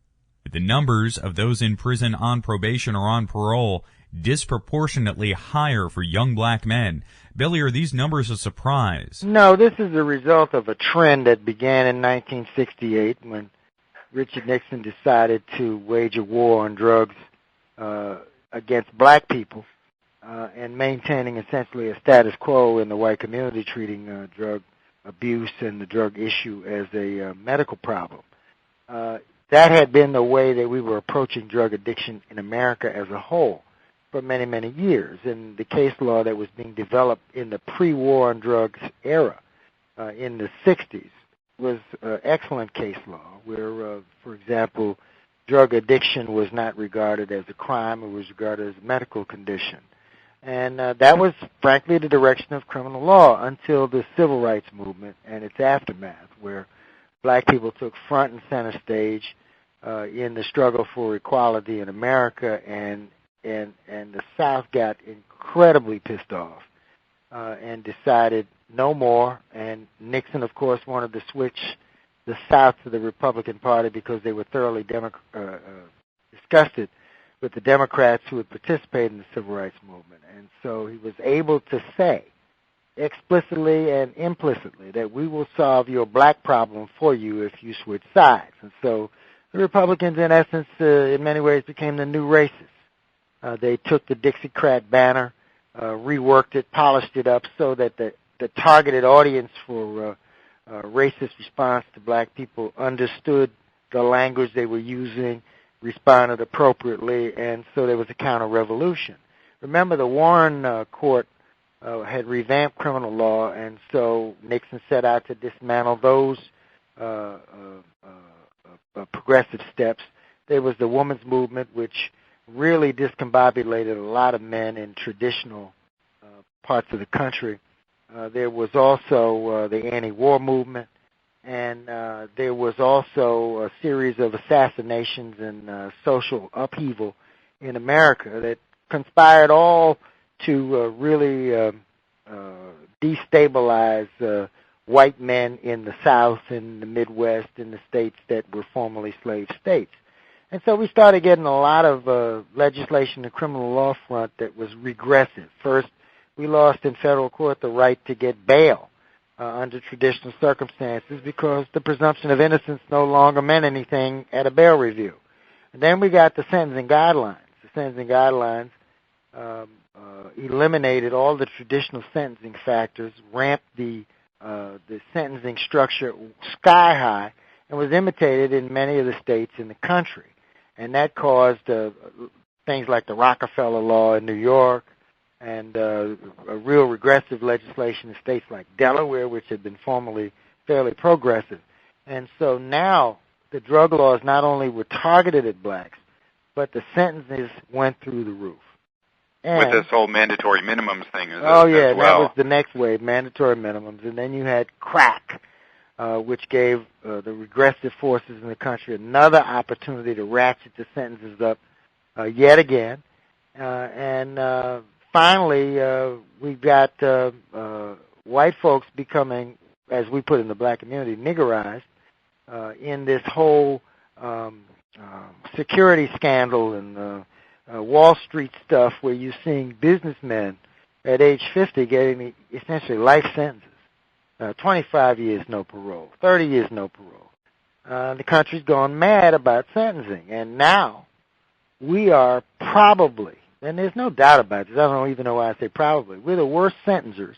The numbers of those in prison on probation or on parole disproportionately higher for young black men. Billy, are these numbers a surprise? No, this is a result of a trend that began in 1968 when Richard Nixon decided to wage a war on drugs against black people and maintaining essentially a status quo in the white community, treating drug abuse and the drug issue as a medical problem. That had been the way that we were approaching drug addiction in America as a whole for many, many years. And the case law that was being developed in the pre-war on drugs era in the 60s was excellent case law where, for example, drug addiction was not regarded as a crime. It was regarded as a medical condition. And that was, frankly, the direction of criminal law until the civil rights movement and its aftermath, where black people took front and center stage in the struggle for equality in America, and the South got incredibly pissed off and decided no more. And Nixon, of course, wanted to switch the South to the Republican Party because they were thoroughly disgusted with the Democrats who had participated in the Civil Rights Movement. And so he was able to say explicitly and implicitly that we will solve your black problem for you if you switch sides. And so the Republicans, in essence, in many ways became the new racists. They took the Dixiecrat banner, reworked it, polished it up so that the targeted audience for racist response to black people understood the language they were using, responded appropriately, and so there was a counter-revolution. Remember, the Warren Court had revamped criminal law, and so Nixon set out to dismantle those progressive steps. There was the women's movement, which really discombobulated a lot of men in traditional parts of the country. There was also the anti-war movement, and there was also a series of assassinations and social upheaval in America that conspired all to really destabilize white men in the South, in the Midwest, in the states that were formerly slave states. And so we started getting a lot of legislation in the criminal law front that was regressive. First, we lost in federal court the right to get bail under traditional circumstances because the presumption of innocence no longer meant anything at a bail review. And then we got the sentencing guidelines. The sentencing guidelines eliminated all the traditional sentencing factors, ramped the sentencing structure sky high, and was imitated in many of the states in the country. And that caused things like the Rockefeller Law in New York and a real regressive legislation in states like Delaware, which had been formerly fairly progressive. And so now the drug laws not only were targeted at blacks, but the sentences went through the roof. And, with this whole mandatory minimums thing as well. That was the next wave, mandatory minimums. And then you had crack, which gave the regressive forces in the country another opportunity to ratchet the sentences up yet again. And finally, we've got white folks becoming, as we put in the black community, niggerized in this whole security scandal and Wall Street stuff where you're seeing businessmen at age 50 getting essentially life sentences. 25 years, no parole. 30 years, no parole. The country's gone mad about sentencing. And now we are probably, and there's no doubt about this, I don't even know why I say probably, we're the worst sentencers.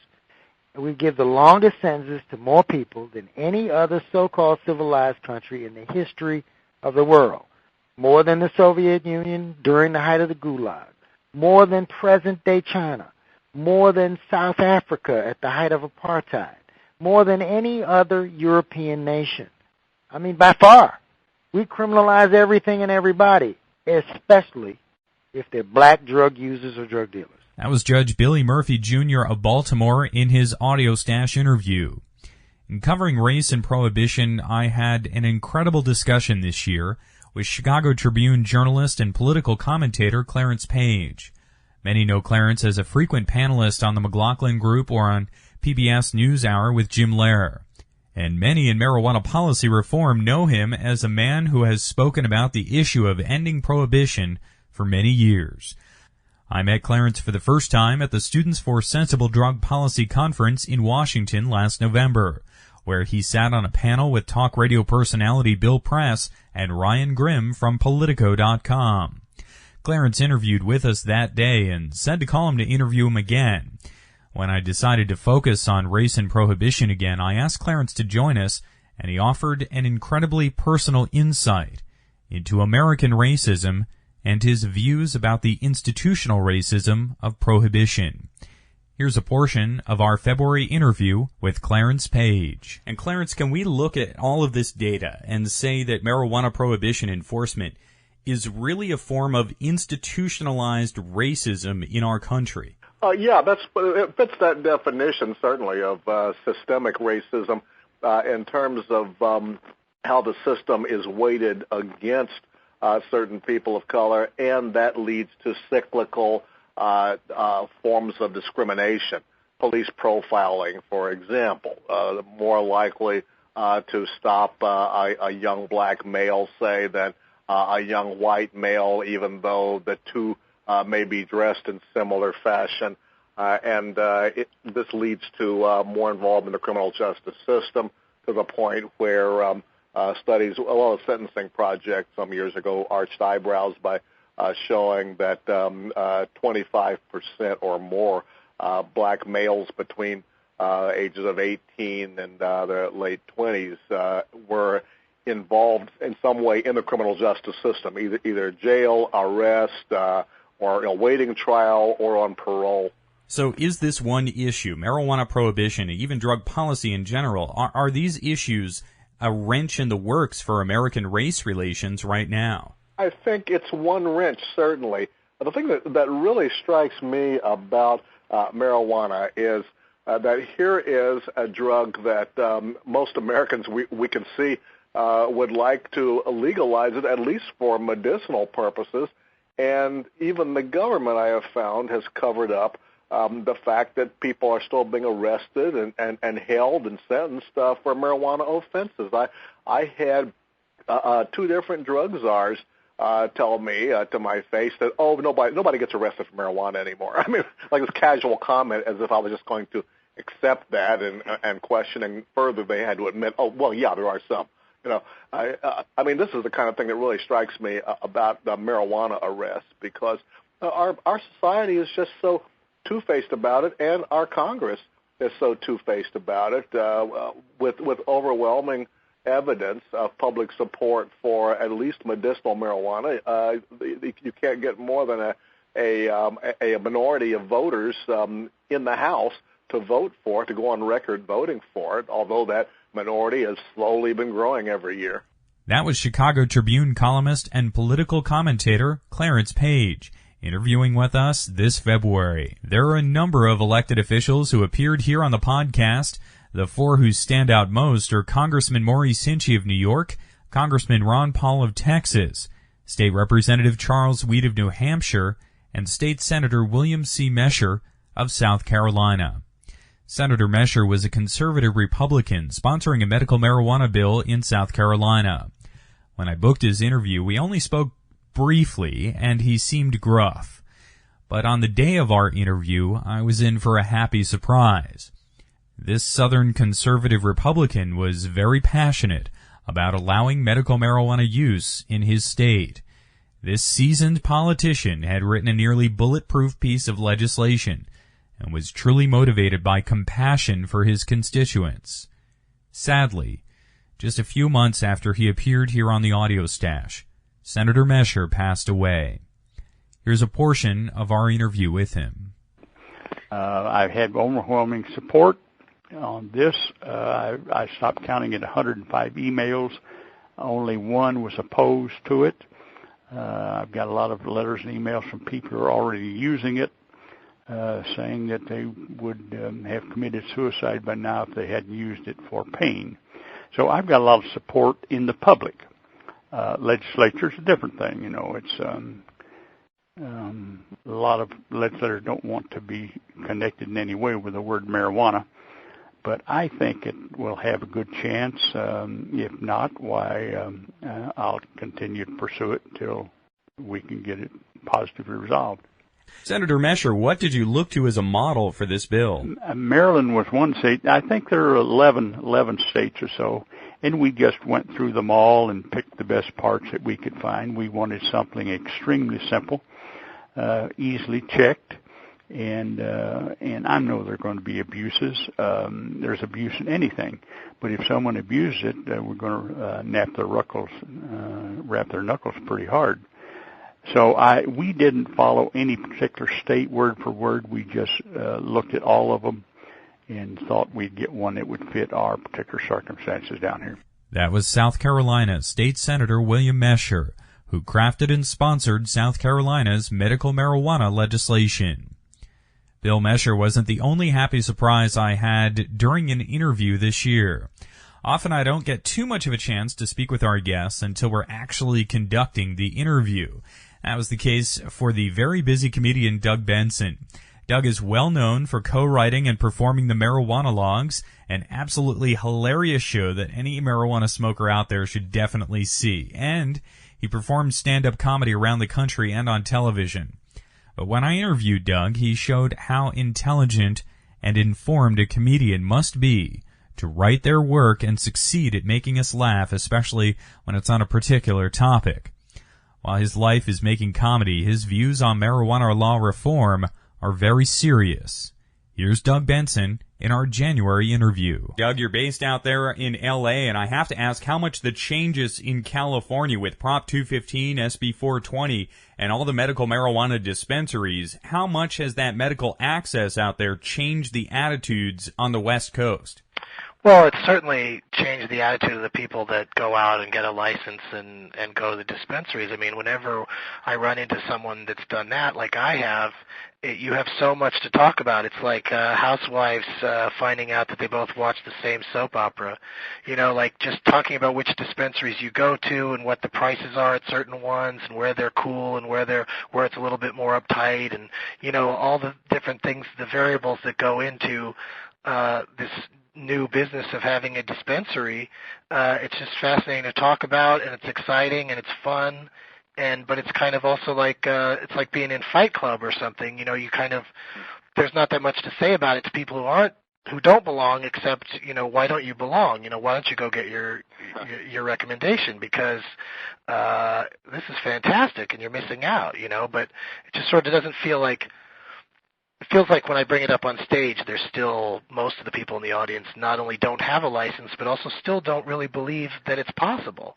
We give the longest sentences to more people than any other so-called civilized country in the history of the world. More than the Soviet Union during the height of the Gulag. More than present-day China. More than South Africa at the height of apartheid. More than any other European nation. I mean, by far. We criminalize everything and everybody, especially if they're black drug users or drug dealers. That was Judge Billy Murphy, Jr. of Baltimore in his Audio Stash interview. In covering race and prohibition, I had an incredible discussion this year with Chicago Tribune journalist and political commentator Clarence Page. Many know Clarence as a frequent panelist on the McLaughlin Group or on PBS NewsHour with Jim Lehrer. And many in marijuana policy reform know him as a man who has spoken about the issue of ending prohibition for many years. I met Clarence for the first time at the Students for Sensible Drug Policy Conference in Washington last November, where he sat on a panel with talk radio personality Bill Press and Ryan Grimm from Politico.com. Clarence interviewed with us that day and said to call him to interview him again. When I decided to focus on race and prohibition again, I asked Clarence to join us, and he offered an incredibly personal insight into American racism and his views about the institutional racism of prohibition. Here's a portion of our February interview with Clarence Page. And Clarence, can we look at all of this data and say that marijuana prohibition enforcement is really a form of institutionalized racism in our country? Yeah, it fits that definition, certainly, of systemic racism in terms of how the system is weighted against certain people of color, and that leads to cyclical forms of discrimination. Police profiling, for example. The more likely to stop a young black male, say, than a young white male, even though the two may be dressed in similar fashion. This leads to more involvement in the criminal justice system, to the point where studies, a sentencing project some years ago arched eyebrows by showing that 25% or more black males between ages of 18 and their late 20s were involved in some way in the criminal justice system, either jail, arrest, or waiting trial, or on parole. So is this one issue, marijuana prohibition, and even drug policy in general, are these issues a wrench in the works for American race relations right now? I think it's one wrench, certainly. The thing that really strikes me about marijuana is that here is a drug that most Americans we can see would like to legalize it, at least for medicinal purposes. And even the government, I have found, has covered up the fact that people are still being arrested and held and sentenced for marijuana offenses. I had two different drug czars tell me to my face that, nobody gets arrested for marijuana anymore. I mean, like this casual comment, as if I was just going to accept that, and questioning further, they had to admit, yeah, there are some. I mean, this is the kind of thing that really strikes me about the marijuana arrest, because our society is just so two-faced about it, and our Congress is so two-faced about it, with overwhelming evidence of public support for at least medicinal marijuana. You can't get more than a minority of voters in the House to vote for it, to go on record voting for it, although that minority has slowly been growing every year. That was Chicago Tribune columnist and political commentator Clarence Page, interviewing with us this February. There are a number of elected officials who appeared here on the podcast. The four who stand out most are Congressman Maurice Hinchey of New York, Congressman Ron Paul of Texas, State Representative Charles Weed of New Hampshire, and State Senator William C. Mesher of South Carolina. Senator Mesher was a conservative Republican sponsoring a medical marijuana bill in South Carolina. When I booked his interview, we only spoke briefly, and he seemed gruff. But on the day of our interview, I was in for a happy surprise. This Southern conservative Republican was very passionate about allowing medical marijuana use in his state. This seasoned politician had written a nearly bulletproof piece of legislation and was truly motivated by compassion for his constituents. Sadly, just a few months after he appeared here on the Audio Stash, Senator Mesher passed away. Here's a portion of our interview with him. I've had overwhelming support on this. I stopped counting at 105 emails. Only one was opposed to it. I've got a lot of letters and emails from people who are already using it, saying that they would have committed suicide by now if they hadn't used it for pain. So I've got a lot of support in the public. Legislature's a different thing, It's a lot of legislators don't want to be connected in any way with the word marijuana, but I think it will have a good chance. If not, why, I'll continue to pursue it till we can get it positively resolved. Senator Mesher, what did you look to as a model for this bill? Maryland was one state. I think there are 11 states or so, and we just went through them all and picked the best parts that we could find. We wanted something extremely simple, easily checked, and I know there are going to be abuses. There's abuse in anything, but if someone abuses it, we're going to wrap their knuckles pretty hard. So we didn't follow any particular state word for word. We just looked at all of them and thought we'd get one that would fit our particular circumstances down here. That was South Carolina State Senator William Mesher, who crafted and sponsored South Carolina's medical marijuana legislation. Bill Mesher wasn't the only happy surprise I had during an interview this year. Often I don't get too much of a chance to speak with our guests until we're actually conducting the interview. That was the case for the very busy comedian Doug Benson. Doug is well known for co-writing and performing the Marijuana Logs, an absolutely hilarious show that any marijuana smoker out there should definitely see. And he performed stand-up comedy around the country and on television. But when I interviewed Doug, he showed how intelligent and informed a comedian must be to write their work and succeed at making us laugh, especially when it's on a particular topic. While his life is making comedy, his views on marijuana law reform are very serious. Here's Doug Benson in our January interview. Doug, you're based out there in L.A., and I have to ask how much the changes in California with Prop 215, SB 420, and all the medical marijuana dispensaries, how much has that medical access out there changed the attitudes on the West Coast? Well, it's certainly changed the attitude of the people that go out and get a license and go to the dispensaries. I mean, whenever I run into someone that's done that, like I have, you have so much to talk about. It's like housewives finding out that they both watch the same soap opera. You know, like just talking about which dispensaries you go to and what the prices are at certain ones and where they're cool and where it's a little bit more uptight, and, you know, all the different things, the variables that go into this new business of having a dispensary. It's just fascinating to talk about, and it's exciting and it's fun, but it's kind of also like it's like being in Fight Club or something. You know, you kind of, there's not that much to say about it to people who don't belong, except, you know, why don't you belong? You know, why don't you go get your recommendation, because this is fantastic and you're missing out, you know. But it just sort of doesn't feel like, it feels like when I bring it up on stage, there's still, most of the people in the audience not only don't have a license, but also still don't really believe that it's possible.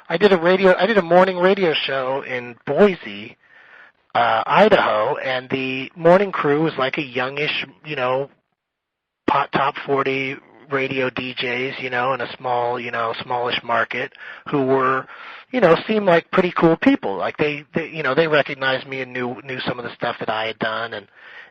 I did a morning radio show in Boise, Idaho, and the morning crew was like a youngish, you know, top 40 radio DJs, you know, in a small, you know, smallish market, who were, you know, seemed like pretty cool people. Like they you know, they recognized me and knew some of the stuff that I had done, and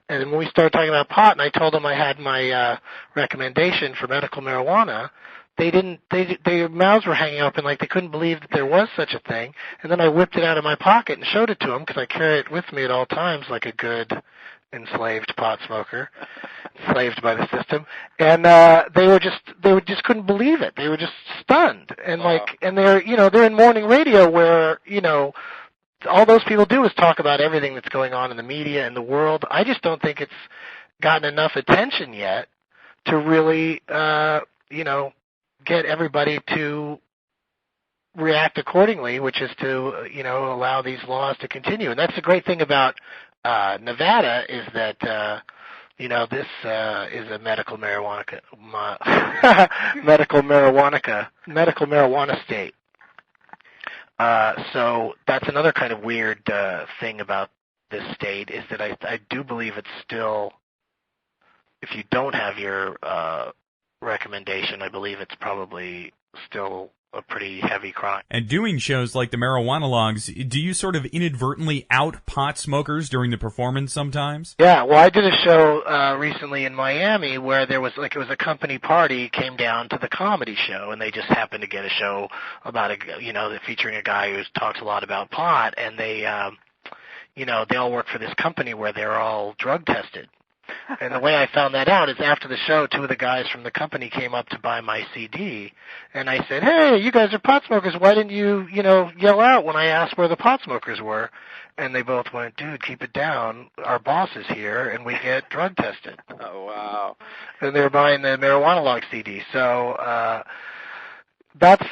when we started talking about pot, and I told them I had my recommendation for medical marijuana, their mouths were hanging open like they couldn't believe that there was such a thing. And then I whipped it out of my pocket and showed it to them, because I carry it with me at all times like a good enslaved pot smoker, enslaved by the system. And they just couldn't believe it. They were just stunned. And and they're, you know, they're in morning radio where, you know, all those people do is talk about everything that's going on in the media and the world. I just don't think it's gotten enough attention yet to really, you know, get everybody to react accordingly, which is to, you know, allow these laws to continue. And that's the great thing about Nevada, is that, you know, this is a medical marijuana state. So that's another kind of weird thing about this state, is that I do believe it's still, if you don't have your recommendation, I believe it's probably still a pretty heavy crime. And doing shows like the Marijuana Logs, do you sort of inadvertently out pot smokers during the performance sometimes? Yeah, well, I did a show recently in Miami where there was, like, it was a company party, came down to the comedy show, and they just happened to get a show about, you know, featuring a guy who talks a lot about pot, and they, you know, they all work for this company where they're all drug tested. And the way I found that out is after the show, two of the guys from the company came up to buy my CD, and I said, "Hey, you guys are pot smokers. Why didn't you, you know, yell out when I asked where the pot smokers were?" And they both went, "Dude, keep it down. Our boss is here, and we get drug tested." Oh, wow. And they were buying the Marijuana Log CD. So that's,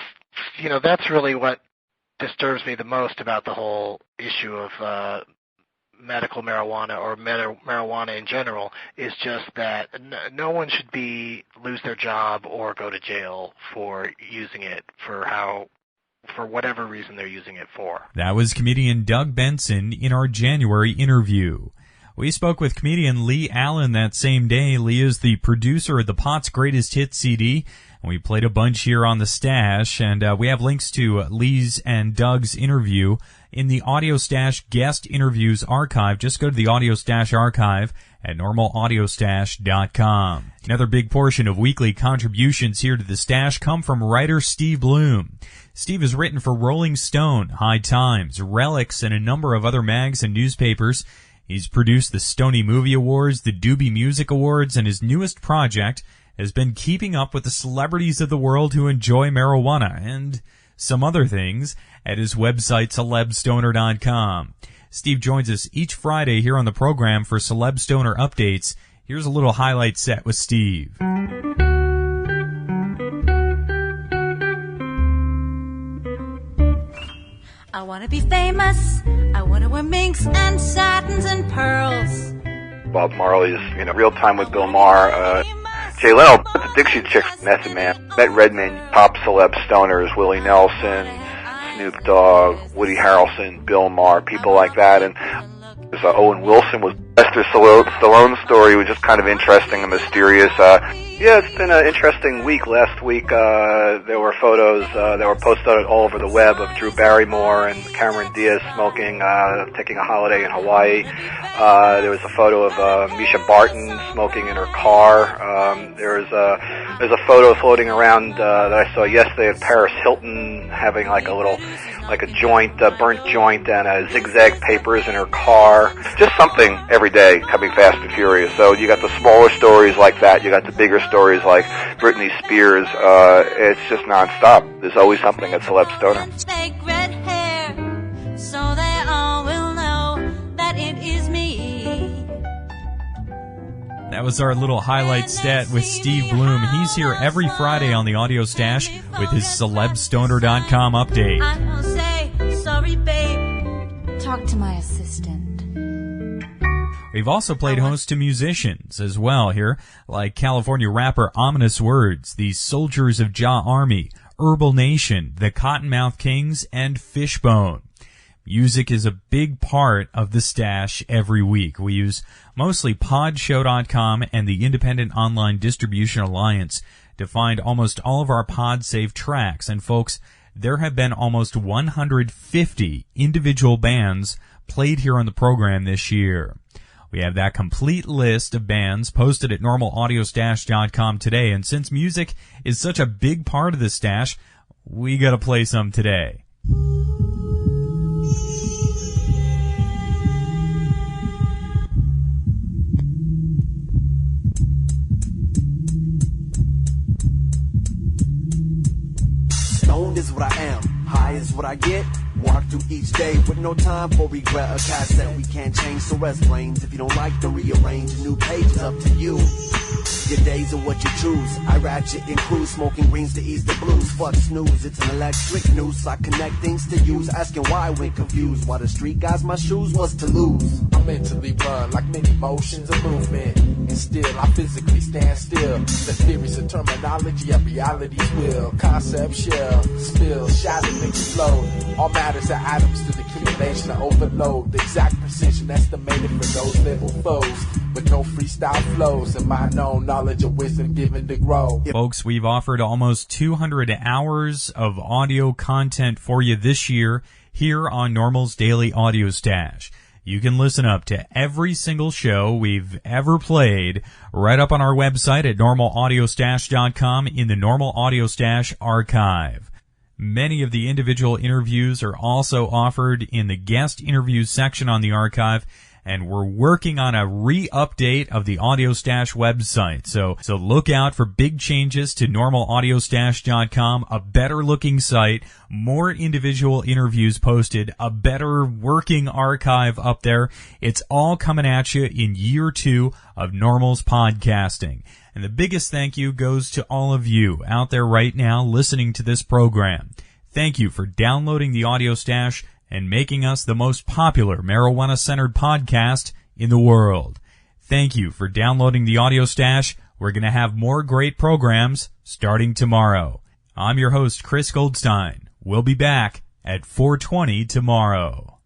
you know, that's really what disturbs me the most about the whole issue of medical marijuana, or marijuana in general, is just that no one should lose their job or go to jail for using it for whatever reason they're using it for. That was comedian Doug Benson in our January interview. We spoke with comedian Lee Allen that same day. Lee is the producer of the Pot's Greatest Hits CD, and we played a bunch here on the Stash, and we have links to Lee's and Doug's interview in the Audio Stash Guest Interviews archive. Just go to the Audio Stash archive at normalaudiostash.com. Another big portion of weekly contributions here to the Stash come from writer Steve Bloom. Steve has written for Rolling Stone, High Times, Relics, and a number of other mags and newspapers. He's produced the Stony Movie Awards, the Doobie Music Awards, and his newest project has been keeping up with the celebrities of the world who enjoy marijuana and some other things at his website, celebstoner.com. Steve joins us each Friday here on the program for Celeb Stoner updates. Here's a little highlight set with Steve. I want to be famous. I want to wear minks and satins and pearls. Bob Marley's, Real Time with Bill Maher. Jay Leno, the Dixie Chicks, Method Man, met Redman, pop celeb stoners, Willie Nelson, Snoop Dogg, Woody Harrelson, Bill Maher, people like that. And Owen Wilson was Sylvester Stallone's story was just kind of interesting and mysterious. Yeah, it's been an interesting week. Last week, there were photos that were posted all over the web of Drew Barrymore and Cameron Diaz smoking, taking a holiday in Hawaii. There was a photo of Misha Barton smoking in her car. There's a photo floating around that I saw yesterday of Paris Hilton having like a joint, burnt joint, and zigzag papers in her car. Just something every day coming fast and furious. So you got the smaller stories like that. You got the bigger stories like Britney Spears. It's just nonstop. There's always something at Celeb Stoner. Fake red hair, so they all will know that it is me. That was our little highlight set with Steve Bloom. He's here every Friday on the Audio Stash with his CelebStoner.com update. I will say, sorry, babe. Talk to my assistant. We've also played host to musicians as well here, like California rapper Ominous Words, the Soldiers of Jah Army, Herbal Nation, the Cottonmouth Kings, and Fishbone. Music is a big part of the stash every week. We use mostly Podshow.com and the Independent Online Distribution Alliance to find almost all of our PodSafe tracks. And folks, there have been almost 150 individual bands played here on the program this year. We have that complete list of bands posted at normalaudiostash.com today. And since music is such a big part of the stash, we gotta play some today. Stoned is what I am, high is what I get. Walk through each day with no time for regret. A cassette we can't change, so rest planes. If you don't like to rearrange a new page, it's up to you. Your days are what you choose. I ratchet and cruise, smoking greens to ease the blues. Fuck snooze, it's an electric noose. I connect things to use, asking why when confused. Why the street guys my shoes was to lose. I mentally run like many motions of movement, and still I physically stand still. The theories of terminology of reality's will. Concept shell, spill, shatter, explode. All matters are atoms to the accumulation of overload. The exact precision estimated for those level foes. But no freestyle flows, and my known knowledge of wisdom given to grow. Folks, we've offered almost 200 hours of audio content for you this year here on NORML's Daily Audio Stash. You can listen up to every single show we've ever played right up on our website at normalaudiostash.com in the NORML Audio Stash archive. Many of the individual interviews are also offered in the guest interviews section on the archive, and we're working on a re-update of the Audio Stash website. So look out for big changes to normalaudiostash.com, a better looking site, more individual interviews posted, a better working archive up there. It's all coming at you in year 2 of NORML's podcasting. And the biggest thank you goes to all of you out there right now listening to this program. Thank you for downloading the Audio Stash and making us the most popular marijuana-centered podcast in the world. Thank you for downloading the Audio Stash. We're going to have more great programs starting tomorrow. I'm your host, Chris Goldstein. We'll be back at 4:20 tomorrow.